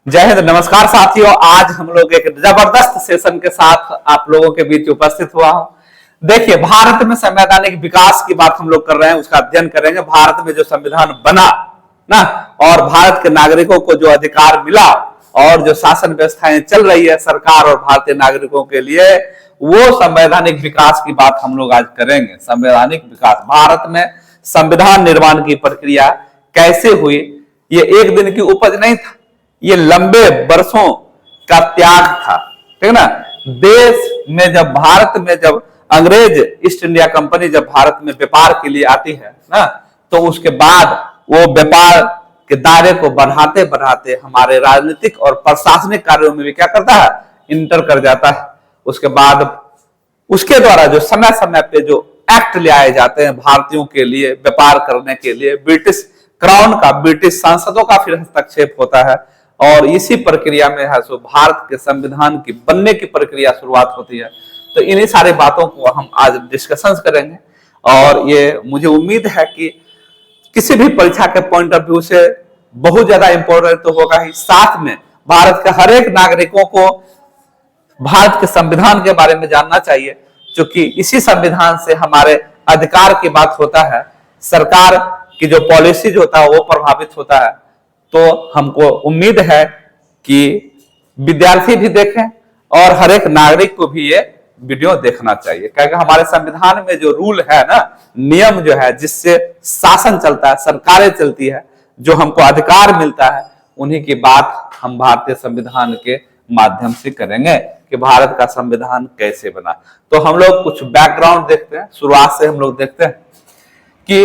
जय हिंद। नमस्कार साथियों, आज हम लोग एक जबरदस्त सेशन के साथ आप लोगों के बीच उपस्थित हुआ हूं। देखिए, भारत में संवैधानिक विकास की बात हम लोग कर रहे हैं, उसका अध्ययन करेंगे। भारत में जो संविधान बना ना, और भारत के नागरिकों को जो अधिकार मिला और जो शासन व्यवस्थाएं चल रही है सरकार और भारतीय नागरिकों के लिए, वो संवैधानिक विकास की बात हम लोग आज करेंगे। संवैधानिक विकास, भारत में संविधान निर्माण की प्रक्रिया कैसे हुई, ये एक दिन की उपज नहीं था, ये लंबे वर्षों का त्याग था। ठीक है ना। देश में जब भारत में जब अंग्रेज ईस्ट इंडिया कंपनी जब भारत में व्यापार के लिए आती है ना, तो उसके बाद वो व्यापार के दायरे को बढ़ाते बढ़ाते हमारे राजनीतिक और प्रशासनिक कार्यों में भी क्या करता है, इंटर कर जाता है। उसके बाद उसके द्वारा जो समय समय पे जो एक्ट ले आए जाते हैं भारतीयों के लिए व्यापार करने के लिए, ब्रिटिश क्राउन का, ब्रिटिश सांसदों का फिर हस्तक्षेप होता है और इसी प्रक्रिया में है सो भारत के संविधान की बनने की प्रक्रिया शुरुआत होती है। तो इन्हीं सारी बातों को हम आज डिस्कशन करेंगे और ये मुझे उम्मीद है कि किसी भी परीक्षा के पॉइंट ऑफ व्यू से बहुत ज्यादा इंपॉर्टेंट तो होगा ही, साथ में भारत के हर एक नागरिकों को भारत के संविधान के बारे में जानना चाहिए, क्योंकि इसी संविधान से हमारे अधिकार की बात होता है, सरकार की जो पॉलिसीज होता है वो प्रभावित होता है। तो हमको उम्मीद है कि विद्यार्थी भी देखें और हर एक नागरिक को भी ये वीडियो देखना चाहिए, क्योंकि हमारे संविधान में जो रूल है ना, नियम जो है जिससे शासन चलता है, सरकारें चलती है, जो हमको अधिकार मिलता है, उन्हीं की बात हम भारतीय संविधान के माध्यम से करेंगे कि भारत का संविधान कैसे बना। तो हम लोग कुछ बैकग्राउंड देखते हैं, शुरुआत से हम लोग देखते हैं कि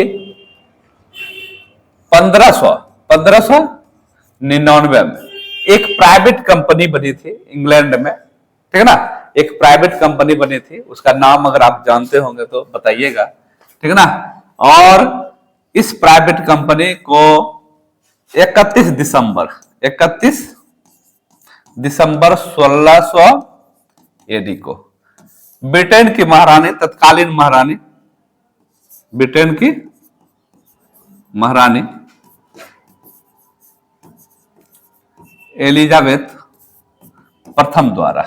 1599 में एक प्राइवेट कंपनी बनी थी इंग्लैंड में। ठीक है ना। एक प्राइवेट कंपनी बनी थी, उसका नाम अगर आप जानते होंगे तो बताइएगा। ठीक है ना। और इस प्राइवेट कंपनी को 31 दिसंबर 1600 एडी को ब्रिटेन की महारानी, तत्कालीन महारानी, ब्रिटेन की महारानी एलिजाबेथ प्रथम द्वारा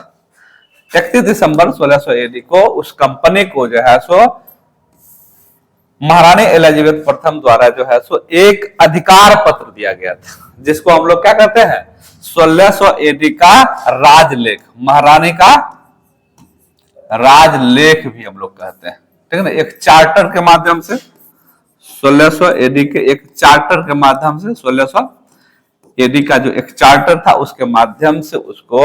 31 दिसंबर 1600 एडी को उस कंपनी को जो है सो महारानी एलिजाबेथ प्रथम द्वारा जो है सो एक अधिकार पत्र दिया गया था, जिसको हम लोग क्या कहते हैं, 1600 एडी का राजलेख, महारानी का राजलेख भी हम लोग कहते हैं। ठीक है ना। एक चार्टर के माध्यम से 1600 एडी के एक चार्टर के माध्यम से 1600 एडी का जो एक चार्टर था उसके माध्यम से उसको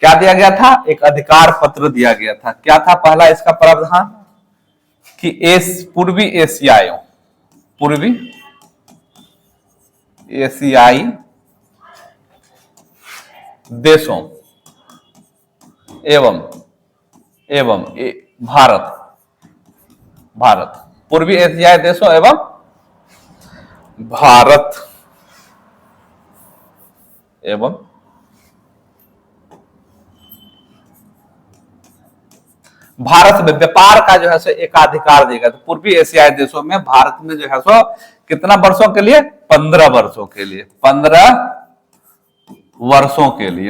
क्या दिया गया था, एक अधिकार पत्र दिया गया था। क्या था पहला इसका प्रावधान कि पूर्वी एशियाई देशों एवं भारत पूर्वी एशियाई देशों एवं भारत में व्यापार का जो है सो एकाधिकार देगा। तो पूर्वी एशियाई देशों में भारत में जो है सो कितना वर्षों के लिए, 15 वर्षों के लिए,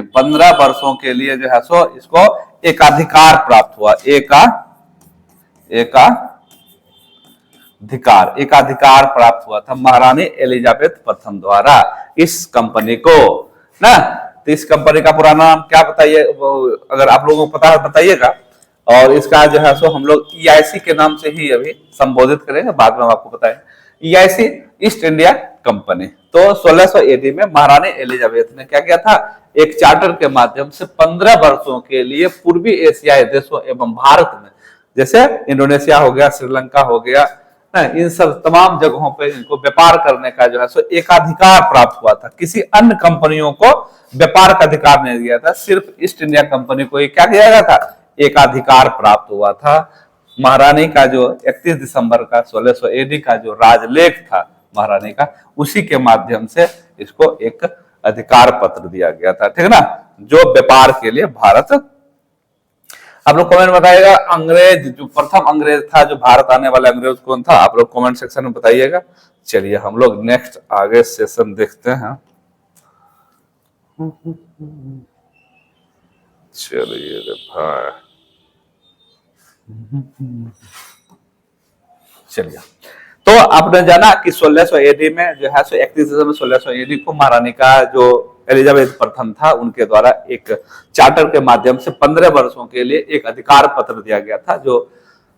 15 वर्षों के लिए जो है सो इसको एकाधिकार प्राप्त हुआ। एकाधिकार प्राप्त हुआ था महारानी एलिजाबेथ प्रथम द्वारा इस कंपनी को ना। तो इस कंपनी का पुराना नाम क्या बताइए, अगर आप लोगों को पता है बताइएगा। और इसका जो है सो हम लोग EIC के नाम से ही अभी संबोधित करेंगे, बाद में हम आपको बताएं। EIC, east India company. तो 1600 एडी में महारानी एलिजाबेथ ने क्या किया था, एक चार्टर के माध्यम से 15 वर्षों के लिए पूर्वी एशियाई देशों एवं भारत में, जैसे इंडोनेशिया हो गया, श्रीलंका हो गया, इन सब तमाम जगहों पे इनको व्यापार करने का जो है सो एकाधिकार प्राप्त हुआ था। किसी अन्य कंपनियों को व्यापार का अधिकार नहीं दिया था, सिर्फ ईस्ट इंडिया कंपनी को क्या किया गया था, एकाधिकार प्राप्त हुआ था। महारानी का जो 31 दिसंबर का 1600 एडी का जो राजलेख था महारानी का, उसी के माध्यम से इसको एक अधिकार पत्र दिया गया था। ठीक है ना, जो व्यापार के लिए भारत। आप लोग कमेंट बताइएगा, अंग्रेज जो प्रथम अंग्रेज था, जो भारत आने वाला अंग्रेज कौन था, आप लोग कमेंट सेक्शन में बताइएगा। चलिए हम लोग नेक्स्ट आगे सेशन देखते हैं। चलिए रे भाई, चलिए। तो आपने जाना कि 1600 एडी में जो है 31 दिसंबर 1600 एडी को महारानी का जो एलिजाबेथ प्रथम था उनके द्वारा एक चार्टर के माध्यम से 15 वर्षों के लिए एक अधिकार पत्र दिया गया था, जो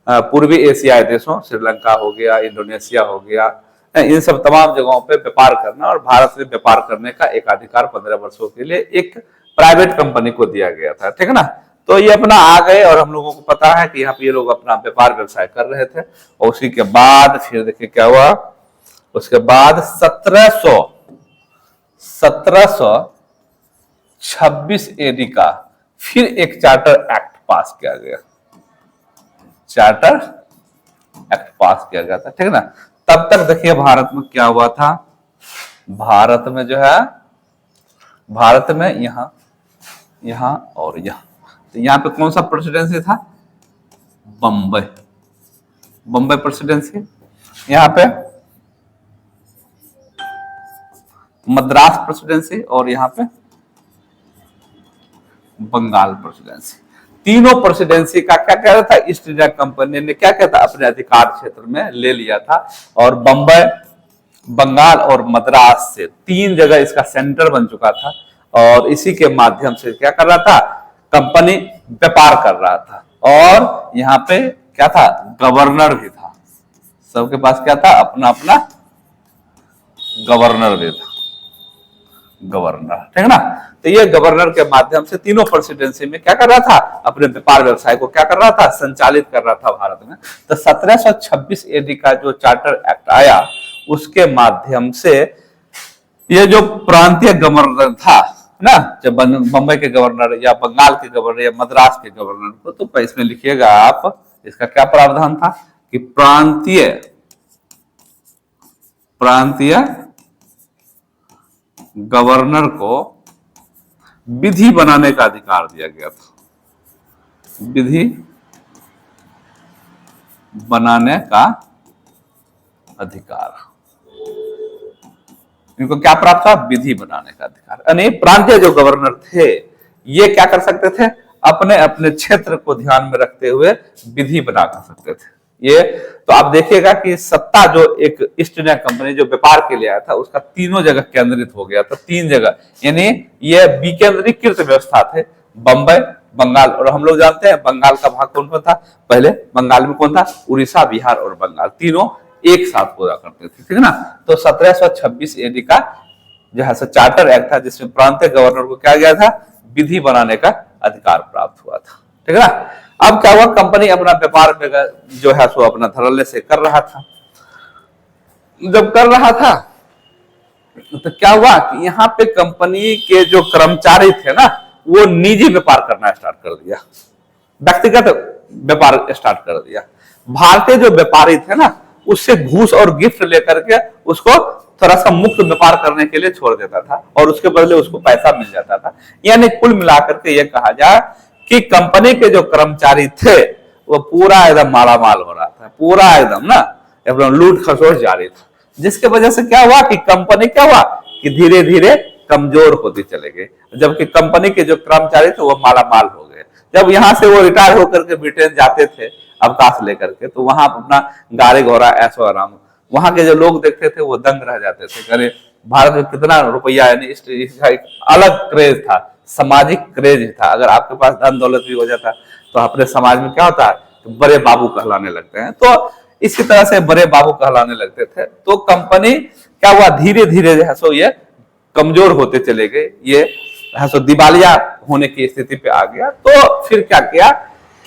पूर्वी एशियाई देशों श्रीलंका हो गया, इंडोनेशिया हो गया, इन सब तमाम जगहों पे व्यापार करना और भारत से व्यापार करने का एक अधिकार 15 वर्षों के लिए एक प्राइवेट कंपनी को दिया गया था, ठीक है ना। तो ये अपना आ गए और हम लोगों को पता है कि यहाँ पे ये लोग अपना व्यापार व्यवसाय कर रहे थे। और उसी के बाद फिर देखिए क्या हुआ, उसके बाद 1726 एडी का फिर एक चार्टर एक्ट पास किया गया, चार्टर एक्ट पास किया गया था, ठीक है ना। तब तक देखिए भारत में क्या हुआ था, भारत में जो है, भारत में यहां यहां और यहां, तो यहां पे कौन सा प्रेसिडेंसी था, बम्बई, बम्बई प्रेसिडेंसी, यहां पे मद्रास प्रेसिडेंसी और यहां पे बंगाल प्रेसिडेंसी। तीनों प्रेसिडेंसी का क्या कह रहा था, ईस्ट इंडिया कंपनी ने क्या कहता अपने अधिकार क्षेत्र में ले लिया था। और बंबई, बंगाल और मद्रास से 3 जगह इसका सेंटर बन चुका था और इसी के माध्यम से क्या कर रहा था, कंपनी व्यापार कर रहा था। और यहाँ पे क्या था, गवर्नर भी था, सबके पास क्या था, अपना अपना गवर्नर भी था, गवर्नर, ठीक है ना। तो ये गवर्नर के माध्यम से तीनों प्रेसिडेंसी में क्या कर रहा था, अपने व्यापार व्यवसाय को क्या कर रहा था, संचालित कर रहा था भारत में। तो 1726 एडी का जो चार्टर एक्ट आया उसके माध्यम से ये जो प्रांतीय गवर्नर था ना, जब बंबई के गवर्नर या बंगाल के गवर्नर या मद्रास के गवर्नर को, तो इसमें लिखिएगा आप, इसका क्या प्रावधान था कि प्रांतीय गवर्नर को विधि बनाने का अधिकार दिया गया था, विधि बनाने का अधिकार, इनको क्या प्राप्त था, विधि बनाने का अधिकार। यानी प्रांतीय जो गवर्नर थे ये क्या कर सकते थे, अपने अपने क्षेत्र को ध्यान में रखते हुए विधि बना कर सकते थे। ये तो आप देखिएगा कि सत्ता जो एक ईस्ट इंडिया कंपनी जो व्यापार के लिए आया था उसका तीनों जगह केंद्रित हो गया था, 3 जगह, यानी ये विकेंद्रीकृत व्यवस्था थे, बंबई, बंगाल। और हम लोग जानते हैं बंगाल का भाग कौन कौन था, पहले बंगाल में कौन था, उड़ीसा, बिहार और बंगाल, तीनों एक साथ पूरा करते थे, ठीक है ना। तो 1726 एडी का जो है चार्टर एक्ट था जिसमें प्रांतीय गवर्नर को क्या गया था, विधि बनाने का अधिकार प्राप्त हुआ था, ठीक है ना। अब क्या हुआ, कंपनी अपना व्यापार जो है सो अपना धड़ल्ले से कर रहा था। जब कर रहा था तो क्या हुआ कि यहाँ पे कंपनी के जो कर्मचारी थे ना वो निजी व्यापार करना स्टार्ट कर दिया, व्यक्तिगत व्यापार स्टार्ट कर दिया। भारतीय जो व्यापारी थे ना उससे घूस और गिफ्ट लेकर के उसको थोड़ा सा मुक्त व्यापार करने के लिए छोड़ देता था और उसके बदले उसको पैसा मिल जाता था। यानी कुल मिलाकर के ये कहा जाए कि कंपनी के जो कर्मचारी थे वो पूरा एकदम मालामाल हो रहा था, पूरा एकदम ना एकदम लूट खसोट जारी था, जिसके वजह से क्या हुआ कि कंपनी क्या हुआ कि धीरे धीरे कमजोर होती चले गई, जबकि कंपनी के जो कर्मचारी थे वो मालामाल हो गए। जब यहाँ से वो रिटायर होकर के ब्रिटेन जाते थे अवकाश लेकर के, तो वहां अपना गाड़ी घोड़ा ऐशो आराम, वहां के जो लोग देखते थे वो दंग रह जाते थे, अरे भारत में कितना रुपया, यानी इसका एक अलग क्रेज था, सामाजिक क्रेज था। अगर आपके पास धन दौलत भी हो जाता तो अपने समाज में क्या होता है, तो बड़े बाबू कहलाने लगते हैं। तो इसी तरह से बड़े बाबू कहलाने लगते थे। तो कंपनी क्या हुआ, धीरे धीरे जो है सो ये कमजोर होते चले गए, ये है सो दिवालिया होने की स्थिति पे आ गया। तो फिर क्या किया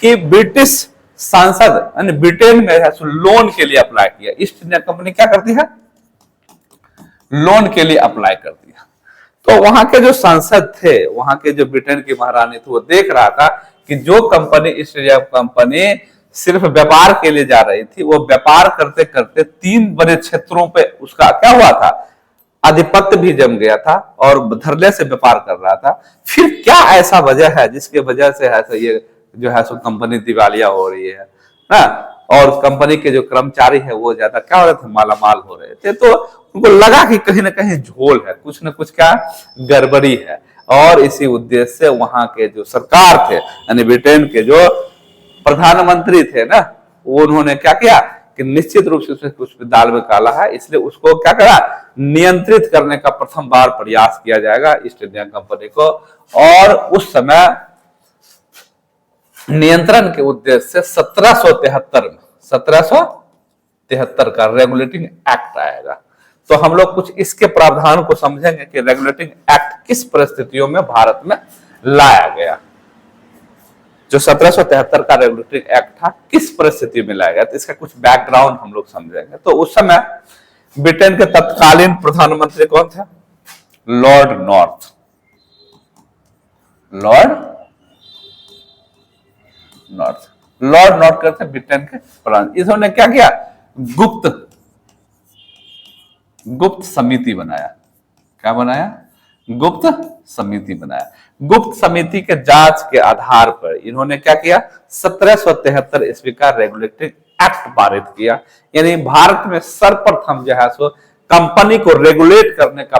कि ब्रिटिश सांसद यानी ब्रिटेन में है सो लोन के लिए अप्लाई किया। ईस्ट इंडिया कंपनी क्या करती है, लोन के लिए अप्लाई करती है। तो वहां के जो सांसद थे, वहां के जो ब्रिटेन की महारानी थी, वो देख रहा था कि जो कंपनी ईस्ट इंडिया कंपनी सिर्फ व्यापार के लिए जा रही थी, वो व्यापार करते करते 3 बड़े क्षेत्रों पे उसका क्या हुआ था, आधिपत्य भी जम गया था और धरले से व्यापार कर रहा था। फिर क्या ऐसा वजह है जिसके वजह से है ये जो है सो कंपनी दिवालिया हो रही है ना, और कंपनी के जो कर्मचारी है वो ज्यादा क्या हो रहे थे, मालामाल हो रहे थे। तो उनको लगा कि कहीं ना कहीं झोल है, कुछ ना कुछ क्या गड़बड़ी है। और इसी उद्देश्य से वहां के जो सरकार थे यानी ब्रिटेन के जो प्रधानमंत्री थे ना, वो उन्होंने क्या किया कि निश्चित रूप से उसमें कुछ दाल में काला है, इसलिए उसको क्या करा, नियंत्रित करने का प्रथम बार प्रयास किया जाएगा ईस्ट इंडिया कंपनी को। और उस समय नियंत्रण के उद्देश्य से 1773 का रेगुलेटिंग एक्ट आएगा। तो हम लोग कुछ इसके प्रावधान को समझेंगे कि रेगुलेटिंग एक्ट किस परिस्थितियों में भारत में लाया गया। जो 1773 का रेगुलेटरी एक्ट था किस परिस्थिति में लाया गया, तो इसका कुछ बैकग्राउंड हम लोग समझेंगे। तो उस समय ब्रिटेन के तत्कालीन प्रधानमंत्री कौन थे? Lord north. लॉर्ड नॉर्थ करते ब्रिटेन के प्रधान। इन्होंने क्या किया, गुप्त समिति बनाया। क्या बनाया? गुप्त समिति बनाया। गुप्त समिति के जांच के आधार पर इन्होंने क्या किया, 1773 ईस्वी का रेगुलेटरी एक्ट पारित किया। यानी भारत में सर्वप्रथम जो है सो कंपनी को रेगुलेट करने का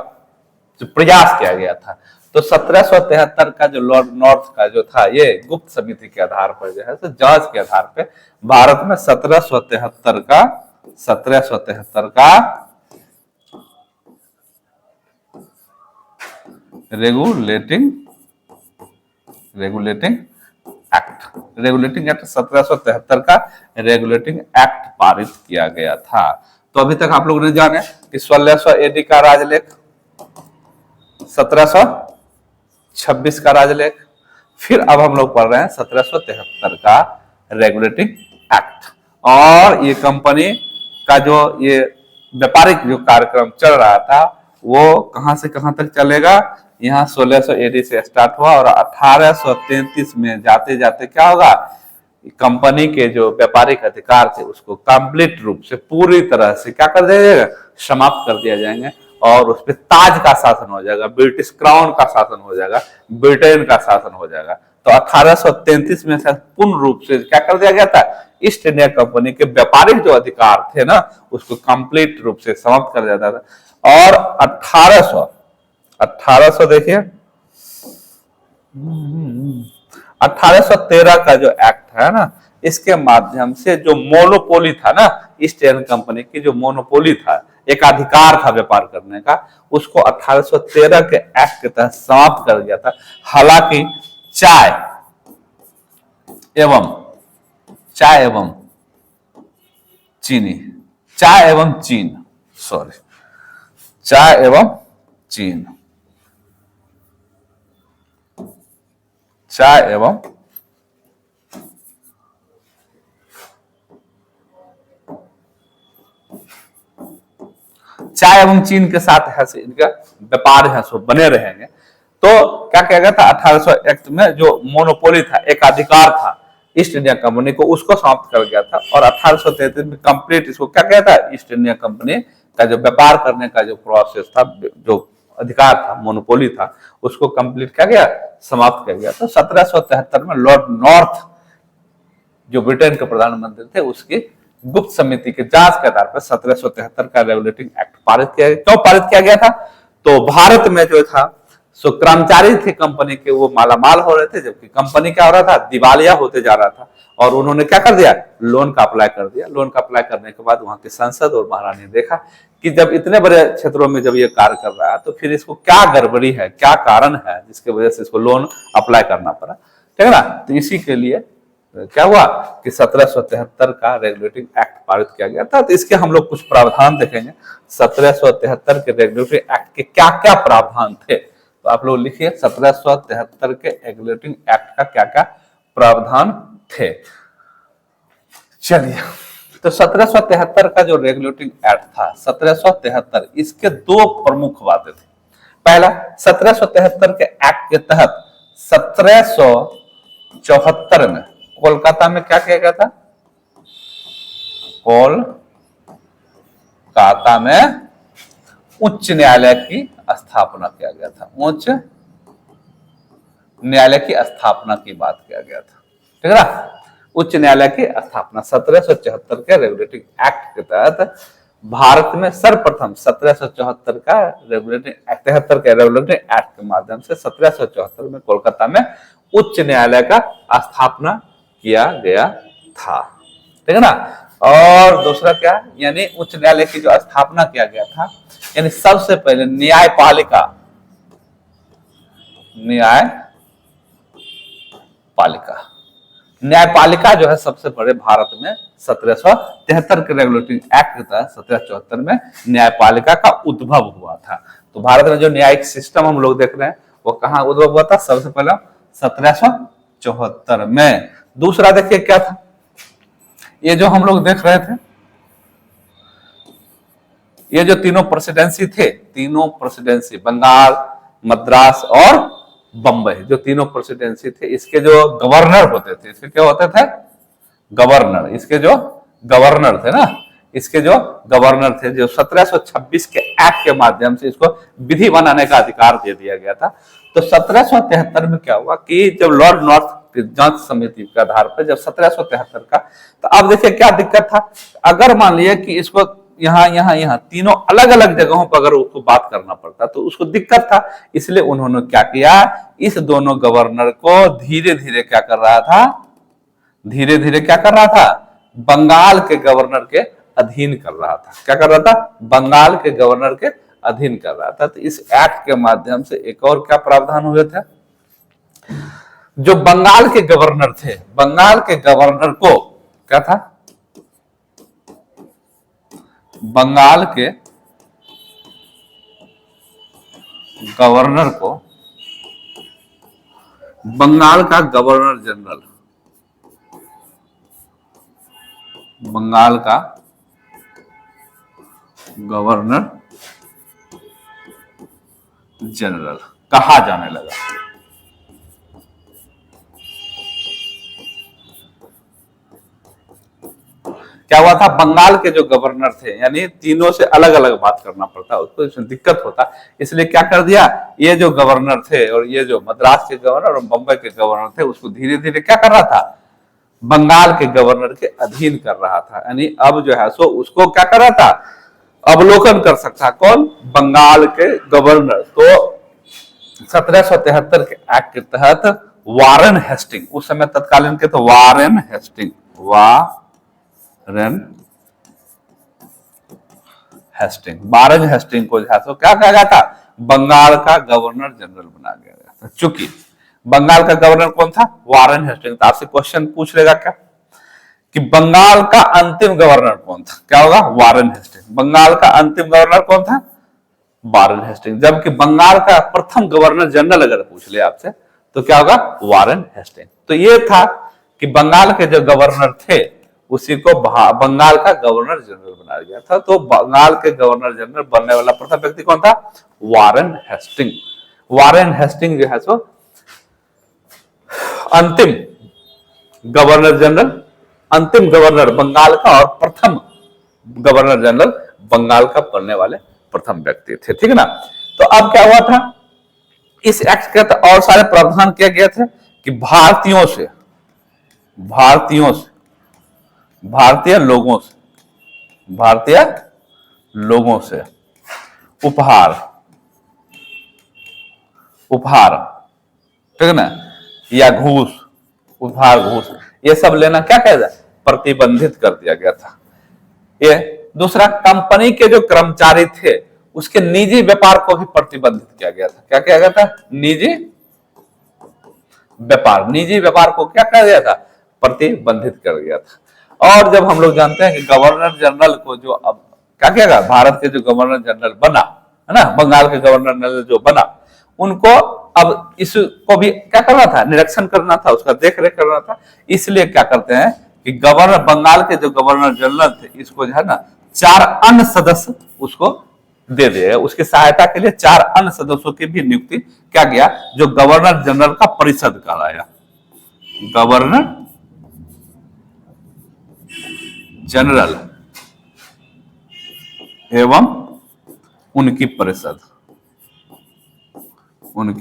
जो प्रयास किया गया था। तो 1773 का जो लॉर्ड नॉर्थ का जो था, ये गुप्त समिति के आधार पर जो है सो जांच के आधार पर भारत में 1773 का रेगुलेटिंग एक्ट 1773 का रेगुलेटिंग एक्ट पारित किया गया था। तो अभी तक आप लोग ने जाने कि 1600 एडी का राजलेख, 1726 का राजलेख, फिर अब हम लोग पढ़ रहे हैं 1773 का रेगुलेटिंग एक्ट। और ये कंपनी का जो ये व्यापारिक जो कार्यक्रम चल रहा था वो कहां से कहां तक चलेगा, यहाँ 1600 एडी से स्टार्ट हुआ और 1833 में जाते जाते क्या होगा, कंपनी के जो व्यापारिक अधिकार थे उसको कंप्लीट रूप से पूरी तरह से क्या कर दिया जाएगा, समाप्त कर दिया जाएंगे। और उस पर ताज का शासन हो जाएगा, ब्रिटिश क्राउन का शासन हो जाएगा, ब्रिटेन का शासन हो जाएगा। तो 1833 में से पूर्ण रूप से क्या कर दिया गया था, ईस्ट इंडिया कंपनी के व्यापारिक जो अधिकार थे ना उसको कंप्लीट रूप से समाप्त कर दिया था। और 1800 देखिए 1813 का जो एक्ट है ना, इसके माध्यम से जो मोनोपोली था ना, ईस्ट इंडियन कंपनी की जो मोनोपोली था, एक अधिकार था व्यापार करने का, उसको 1813 के एक्ट के तहत समाप्त कर दिया था। हालांकि चाय एवं चीन के साथ है से इनका व्यापार है सो बने रहेंगे। तो क्या किया गया था, 1800 एक्ट में जो मोनोपोली था, एक अधिकार था ईस्ट इंडिया कंपनी को, उसको समाप्त कर गया था। और 1833 में कंप्लीट इसको क्या किया था, ईस्ट इंडिया कंपनी का जो व्यापार करने का जो प्रोसेस था, जो अधिकार था, मोनोपोली था, उसको कंप्लीट किया गया, समाप्त किया गया। तो 1773 में लॉर्ड नॉर्थ जो ब्रिटेन के प्रधानमंत्री थे उसकी गुप्त समिति के जांच के आधार पर 1773 का रेगुलेटिंग एक्ट पारित किया गया। क्यों पारित किया गया था, तो भारत में जो था सो कर्मचारी थे कंपनी के, वो मालामाल हो रहे थे, जबकि कंपनी क्या हो रहा था, दिवालिया होते जा रहा था। और उन्होंने क्या कर दिया, लोन का अप्लाई कर दिया। लोन का अप्लाई करने के बाद वहां की संसद और महारानी ने देखा कि जब इतने बड़े क्षेत्रों में जब ये कार्य कर रहा है तो फिर इसको क्या गड़बड़ी है, क्या कारण है जिसकी वजह से इसको लोन अप्लाई करना पड़ा, ठीक है ना। तो इसी के लिए क्या हुआ कि 1773 का रेगुलेटिंग एक्ट पारित किया गया था। तो इसके हम लोग कुछ प्रावधान देखेंगे, 1773 के रेगुलेटरी एक्ट के क्या क्या प्रावधान थे। तो आप लोग लिखिए 1773 के रेगुलेटिंग एक्ट का क्या क्या प्रावधान थे। चलिए, तो 1773 का जो रेगुलेटिंग एक्ट था 1773, इसके दो प्रमुख बातें थी। पहला, 1773 के एक्ट के तहत 1774 में कोलकाता में क्या किया गया था, कोलकाता में उच्च न्यायालय की स्थापना किया गया था। उच्च न्यायालय की स्थापना की बात किया गया था, ठीक है ना। उच्च न्यायालय की स्थापना 1774 के रेगुलेटिंग एक्ट के तहत भारत में सर्वप्रथम 1774 का रेगुलेटरी एक्ट 73 के रेगुलेटरी एक्ट के माध्यम से 1774 में कोलकाता में उच्च न्यायालय का स्थापना किया गया था, ठीक है ना। और दूसरा क्या, यानी उच्च न्यायालय की जो स्थापना किया गया था, यानी सबसे पहले न्यायपालिका न्यायपालिका जो है सबसे बड़े भारत में 1773 के रेगुलेटरी एक्ट के तहत 1774 में न्यायपालिका का उद्भव हुआ था। तो भारत में जो न्यायिक सिस्टम हम लोग देख रहे हैं वो कहाँ उद्भव हुआ था, सबसे पहले 1774 में। दूसरा देखिए क्या था, ये जो हम लोग देख रहे थे, ये जो तीनों प्रेसिडेंसी थे, तीनों प्रेसिडेंसी बंगाल, मद्रास और बंबई, जो तीनों प्रेसिडेंसी थे, इसके जो गवर्नर होते थे, इसके क्या होते थे, गवर्नर, इसके जो गवर्नर थे ना, इसके जो गवर्नर थे, जो 1726 के एक्ट के माध्यम से इसको विधि बनाने का अधिकार दे दिया गया था। तो 1773 में क्या हुआ कि जब लॉर्ड नॉर्थ की जांच समिति के आधार पर जब 1773 का, तो अब देखिए क्या दिक्कत था, अगर मान लिया कि इसको यहाँ तीनों अलग अलग जगहों पर अगर उसको बात करना पड़ता तो उसको दिक्कत था, इसलिए उन्होंने क्या किया, इस दोनों गवर्नर को धीरे धीरे क्या कर रहा था, धीरे धीरे क्या कर रहा था, बंगाल के गवर्नर के अधीन कर रहा था। क्या कर रहा था, बंगाल के गवर्नर के अधीन कर रहा था। तो इस एक्ट के माध्यम से एक और क्या प्रावधान हुए थे, जो बंगाल के गवर्नर थे, बंगाल के गवर्नर को क्या था, बंगाल के गवर्नर को, बंगाल का गवर्नर जनरल, बंगाल का गवर्नर जनरल कहा जाने लगा। क्या हुआ था, बंगाल के जो गवर्नर थे, यानी तीनों से अलग अलग बात करना पड़ता, उसको इसमें दिक्कत होता, इसलिए क्या कर दिया, ये जो गवर्नर थे और ये जो मद्रास के गवर्नर और बंबई के गवर्नर थे, उसको धीरे धीरे क्या कर रहा था, बंगाल के गवर्नर के अधीन कर रहा था। यानी अब जो है सो उसको क्या कर रहा था, अवलोकन कर सकता, कौन, बंगाल के गवर्नर। तो 1773 के एक्ट के तहत वारेन हेस्टिंग, उस समय तत्कालीन के तो वारेन हेस्टिंग, वारेन हेस्टिंग को जो क्या कहा गया था, बंगाल का गवर्नर जनरल बना गया था। चूंकि बंगाल का गवर्नर कौन था, वारेन हेस्टिंग, तो आपसे क्वेश्चन पूछ लेगा क्या कि बंगाल का अंतिम गवर्नर कौन था, क्या होगा, वारेन हेस्टिंग। बंगाल का अंतिम गवर्नर कौन था, वारेन हेस्टिंग। जबकि बंगाल का प्रथम गवर्नर जनरल अगर पूछ ले आपसे तो क्या होगा, वारेन हेस्टिंग। तो ये था कि बंगाल के जो गवर्नर थे उसी को बंगाल का गवर्नर जनरल बनाया गया था। तो बंगाल के गवर्नर जनरल बनने वाला प्रथम व्यक्ति कौन था, वारेन हेस्टिंग। वारेन हेस्टिंग जो है सो अंतिम गवर्नर जनरल, अंतिम गवर्नर बंगाल का और प्रथम गवर्नर जनरल बंगाल का बनने वाले प्रथम व्यक्ति थे, ठीक है ना। तो अब क्या हुआ था, इस एक्ट के तहत और सारे प्रावधान किए गए थे कि भारतीय लोगों से उपहार, ठीक है ना, या घूस, ये सब लेना क्या कहा जाए, प्रतिबंधित कर दिया गया था। ये दूसरा, कंपनी के जो कर्मचारी थे उसके निजी व्यापार को भी प्रतिबंधित किया गया था। क्या किया गया था, निजी व्यापार को क्या किया गया था, प्रतिबंधित कर दिया था। और जब हम लोग जानते हैं कि गवर्नर जनरल को जो अब क्या किया गया, भारत के जो गवर्नर जनरल बना है ना, बंगाल के गवर्नर जनरल जो बना, उनको अब इसको भी क्या करना था, निरीक्षण करना था, उसका देख रेख करना था। इसलिए क्या करते हैं कि गवर्नर, बंगाल के जो गवर्नर जनरल थे, इसको जो है ना 4 अन्य सदस्य उसको दे दिए, उसकी सहायता के लिए 4 अन्य सदस्यों की भी नियुक्ति क्या गया, जो गवर्नर जनरल का परिषद कहलाया, गवर्नर जनरल एवं उनकी परिषद, गवर्नर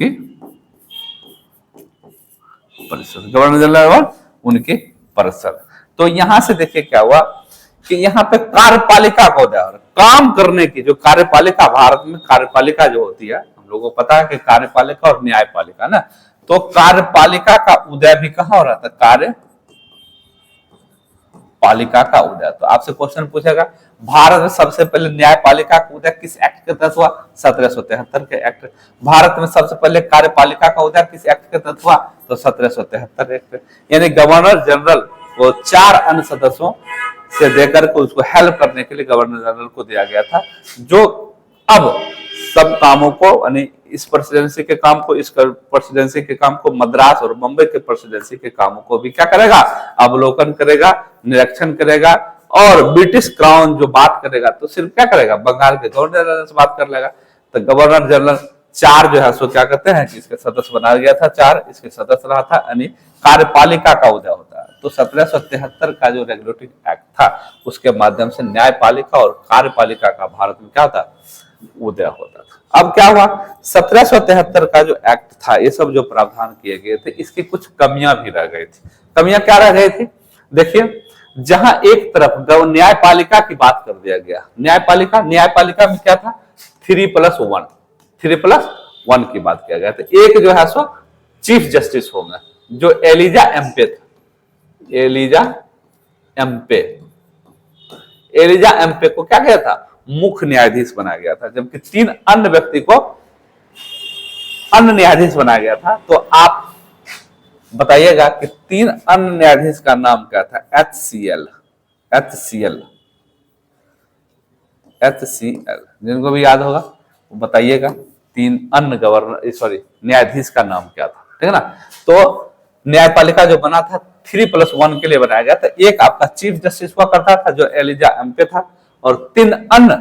जनरल एवं उनकी परिषद। तो यहां से देखिए क्या हुआ कि यहाँ पे कार्यपालिका का उदय हो रहा है। काम करने की जो कार्यपालिका, भारत में कार्यपालिका जो होती है, हम लोगों को पता है कि कार्यपालिका और न्यायपालिका ना, तो कार्यपालिका का उदय भी कहाँ हो रहा था, कार्यपालिका का उदय। तो आपसे क्वेश्चन पूछेगा भारत में सबसे पहले न्यायपालिका का उदय किस एक्ट के तहत हुआ, 1773 के एक्ट। भारत में सबसे पहले कार्यपालिका का उदय किस एक्ट के तहत हुआ, तो 1773 एक्ट। यानी गवर्नर जनरल को 4 अन्य सदस्यों से देकर के उसको हेल्प करने के लिए गवर्नर जनरल को दिया गया था, जो अब सब कामों को, यानी इस प्रेसिडेंसी के काम को, इस प्रेसिडेंसी के काम को, मद्रास और बम्बई के प्रेसिडेंसी के कामों को भी क्या करेगा, अवलोकन करेगा, निरीक्षण करेगा। और ब्रिटिश क्राउन जो बात करेगा तो सिर्फ क्या करेगा, बंगाल के गवर्नर जनरल से बात कर लेगा। तो गवर्नर जनरल 4 जो है सो क्या कहते हैं कि इसके सदस्य बनाया गया था, 4 इसके सदस्य रहा था, यानी कार्यपालिका का उदय होता है। तो 1773 का जो रेगुलेटरी एक्ट था उसके माध्यम से न्यायपालिका और कार्यपालिका का भारत में क्या था, उदय होता था। अब क्या हुआ, 1773 का जो एक्ट था, ये सब जो प्रावधान किए गए थे, इसकी कुछ कमियां भी रह गई थी। कमियां क्या रह गई थी, देखिए, जहां एक तरफ न्यायपालिका की बात कर दिया गया, न्यायपालिका में क्या था, 3+1 की बात किया गया था। एक जो है सो चीफ जस्टिस होगा, जो एलिजा एम्पे था, एलिजा एम्पे को क्या किया था, मुख्य न्यायाधीश बनाया गया था, जबकि 3 अन्य व्यक्ति को अन्य न्यायाधीश बनाया गया था। तो आप बताइएगा कि 3 अन्य न्यायाधीश का नाम क्या था, HCL, जिनको भी याद होगा वो बताइएगा, 3 अन्य न्यायाधीश का नाम क्या था, ठीक है ना। तो न्यायपालिका जो बना था 3+1 के लिए बनाया गया था। एक आपका चीफ जस्टिस हुआ करता था जो एलिजा एम्पे था, और 3 अन्य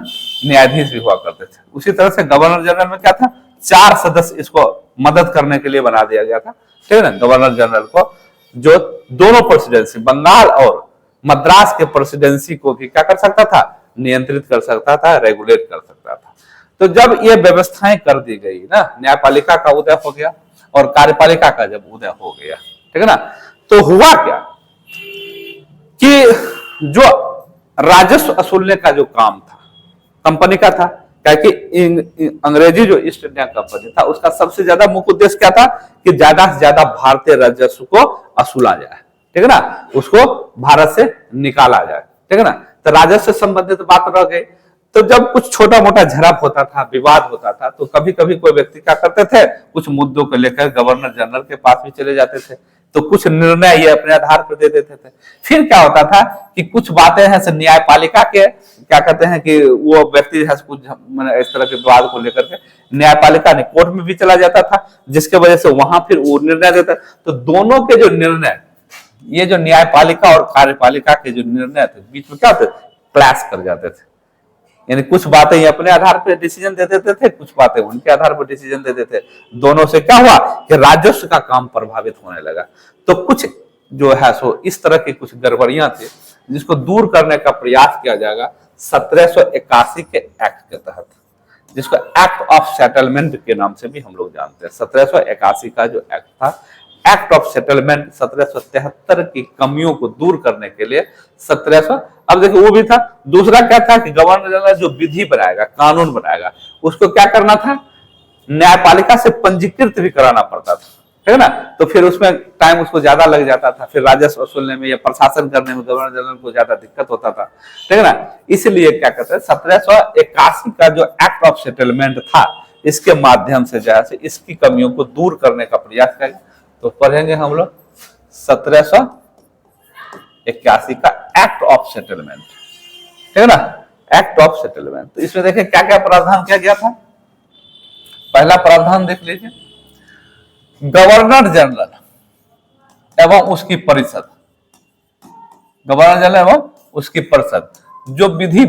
न्यायाधीश भी हुआ करते थे। उसी तरह से गवर्नर जनरल में क्या था, 4 सदस्य इसको मदद करने के लिए बना दिया गया था, ठीक है ना। गवर्नर जनरल को जो दोनों प्रेसिडेंसी, बंगाल और मद्रास के प्रेसिडेंसी को भी क्या कर सकता था, नियंत्रित कर सकता था, रेगुलेट कर सकता था। तो जब ये व्यवस्थाएं कर दी गई ना, न्यायपालिका का उदय हो गया और कार्यपालिका का जब उदय हो गया, ठीक है ना, तो हुआ क्या कि जो राजस्व वसूलने का जो काम था कंपनी का था, क्या कि अंग्रेजी जो ईस्ट इंडिया कंपनी था उसका सबसे ज्यादा मुख्य उद्देश्य क्या था कि ज्यादा से ज्यादा भारतीय राजस्व को वसूला जाए, ठीक है ना, उसको भारत से निकाला जाए, ठीक है ना। तो राजस्व से संबंधित बात रह गई। तो जब कुछ छोटा मोटा झड़प होता था, विवाद होता था, तो कभी कभी कोई व्यक्ति क्या करते थे, कुछ मुद्दों को लेकर गवर्नर जनरल के पास भी चले जाते थे, तो कुछ निर्णय ये अपने आधार पर दे देते थे। फिर क्या होता था कि कुछ बातें हैं न्यायपालिका के क्या कहते हैं कि वो व्यक्ति है कुछ इस तरह के विवाद को लेकर के न्यायपालिका ने कोर्ट में भी चला जाता था, जिसके वजह से वहां फिर वो निर्णय देता। तो दोनों के जो निर्णय, ये जो न्यायपालिका और कार्यपालिका के जो निर्णय थे, बीच में क्या होते, क्लैश कर जाते थे। यानी कुछ बातें ये अपने आधार पर डिसीजन दे देते थे, कुछ बातें उनके आधार पर डिसीजन दे देते थे। दोनों से क्या हुआ कि राजस्व का काम प्रभावित होने लगा। तो कुछ जो है सो इस तरह की कुछ गड़बड़ियां थी, जिसको दूर करने का प्रयास किया जाएगा 1781 के एक्ट के तहत, जिसको एक्ट ऑफ सेटलमेंट के नाम से भी हम लोग जानते हैं। 1781 का जो एक्ट था, एक्ट ऑफ सेटलमेंट, 1773 की कमियों को दूर करने के लिए 1700, अब देखिए वो भी था। दूसरा क्या था कि गवर्नर जनरल जो विधि बनाएगा, कानून बनाएगा, उसको क्या करना था, न्यायपालिका से पंजीकृत भी कराना पड़ता था, ठीक है ना। तो फिर उसमें टाइम उसको ज्यादा लग जाता था, फिर राजस्व वसूलने में या प्रशासन करने में गवर्नर जनरल को ज्यादा दिक्कत होता था, ठीक है ना। इसलिए क्या कहते हैं, 1781 का जो एक्ट ऑफ सेटलमेंट था, इसके माध्यम से जो है इसकी कमियों को दूर करने का प्रयास करेंगे। तो पढ़ेंगे हम लोग 1781 का एक्ट ऑफ सेटलमेंट, ठीक है ना, एक्ट ऑफ सेटलमेंट। तो इसमें देखें क्या क्या प्रावधान किया गया था। पहला प्रावधान देख लीजिए, गवर्नर जनरल एवं उसकी परिषद, गवर्नर जनरल एवं उसकी परिषद जो विधि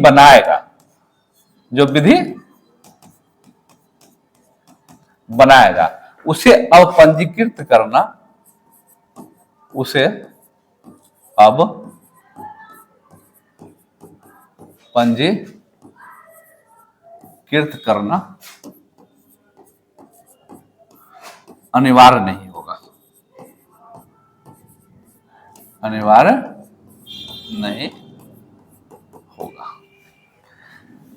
बनाएगा, उसे अब पंजीकृत करना, अनिवार्य नहीं होगा, अनिवार्य नहीं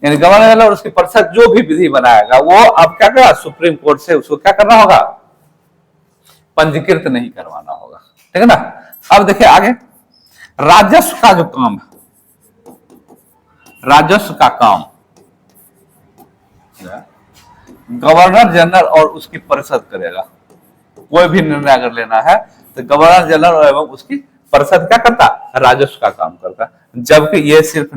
यानी गवर्नर जनरल और उसकी परिषद जो भी विधि बनाएगा वो अब क्या करेगा, सुप्रीम कोर्ट से उसको क्या करना होगा, पंजीकृत नहीं करवाना होगा। ठीक है ना। अब देखिए आगे, राजस्व का जो काम है, राजस्व का काम गवर्नर जनरल और उसकी परिषद करेगा। कोई भी निर्णय अगर लेना है तो गवर्नर जनरल एवं उसकी परिषद क्या करता, राजस्व का काम करता, जबकि ये सिर्फ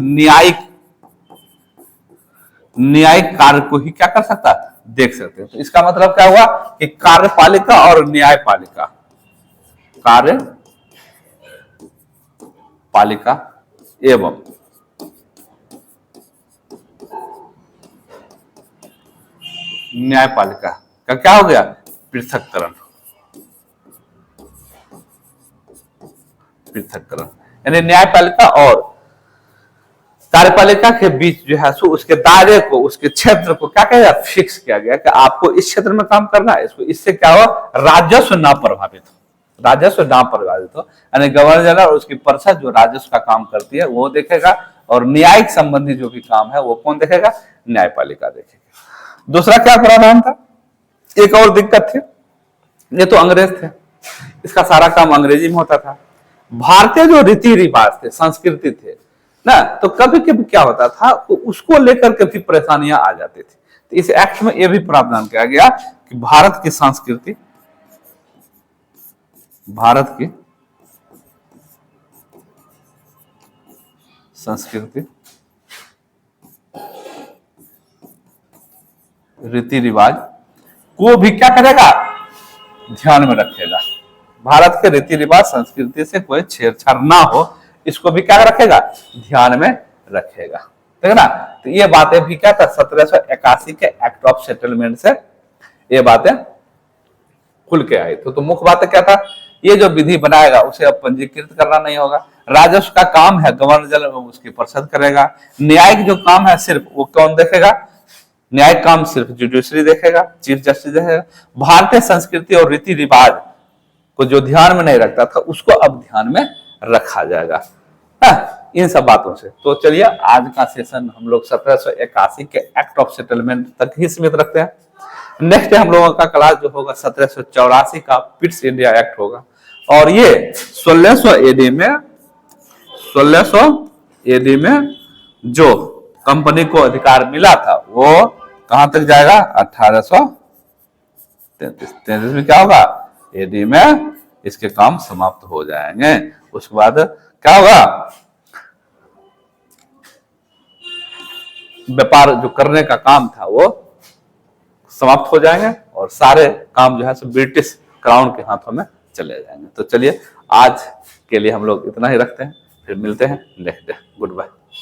न्यायिक कार्य को ही क्या कर सकता, देख सकते हैं। तो इसका मतलब क्या हुआ कि कार्यपालिका और न्यायपालिका, कार्यपालिका एवं न्यायपालिका का क्या हो गया, पृथककरण। यानी न्यायपालिका और कार्यपालिका के बीच जो है सो उसके दायरे को, उसके क्षेत्र को क्या कहेगा, फिक्स किया गया कि आपको इस क्षेत्र में काम करना है। इसको इससे क्या हो, राजस्व ना प्रभावित हो, यानी गवर्नर जनरल और उसकी परिषद जो राजस्व का काम करती है वो देखेगा, और न्यायिक संबंधी जो भी काम है वो कौन देखेगा, न्यायपालिका देखेगा। दूसरा क्या प्रावधान था, एक और दिक्कत थी, ये तो अंग्रेज थे, इसका सारा काम अंग्रेजी में होता था। भारतीय जो रीति रिवाज थे, संस्कृति थे ना, तो कभी कभी क्या होता था, तो उसको लेकर के भी परेशानियां आ जाती थी। तो इस एक्ट में यह भी प्रावधान किया गया कि भारत की संस्कृति, रीति रिवाज को भी क्या करेगा, ध्यान में रखेगा। भारत के रीति रिवाज संस्कृति से कोई छेड़छाड़ ना हो, इसको भी क्या रखेगा, ध्यान में रखेगा। ठीक है ना। तो ये बातें भी क्या था, 1781 के एक्ट ऑफ सेटलमेंट से ये बातें खुल के आई। तो मुख्य बात क्या था, ये जो विधि बनाएगा उसे अब पंजीकृत करना नहीं होगा। राजस्व का काम है गवर्नर जनरल उसकी परिषद करेगा। न्यायिक जो काम है सिर्फ वो कौन देखेगा, न्यायिक काम सिर्फ जुडिशरी देखेगा, चीफ जस्टिस देखेगा। भारतीय संस्कृति और रीति रिवाज को जो ध्यान में नहीं रखता था उसको अब ध्यान में रखा जाएगा। इन सब बातों से तो चलिए आज का सेशन हम लोग 1781 के एक्ट ऑफ सेटलमेंट तक ही सीमित रखते हैं। नेक्स्ट हम लोगों का क्लास जो होगा 1784 का पिट्स इंडिया एक्ट होगा, और ये 1600 एडी में जो कंपनी को अधिकार मिला था वो कहां तक जाएगा, 1833 में क्या होगा, एडी में इसके काम समाप्त हो जाएंगे। उसके बाद क्या होगा, व्यापार जो करने का काम था वो समाप्त हो जाएंगे, और सारे काम जो है सो ब्रिटिश क्राउन के हाथों में चले जाएंगे। तो चलिए आज के लिए हम लोग इतना ही रखते हैं, फिर मिलते हैं नेक्स्ट डे।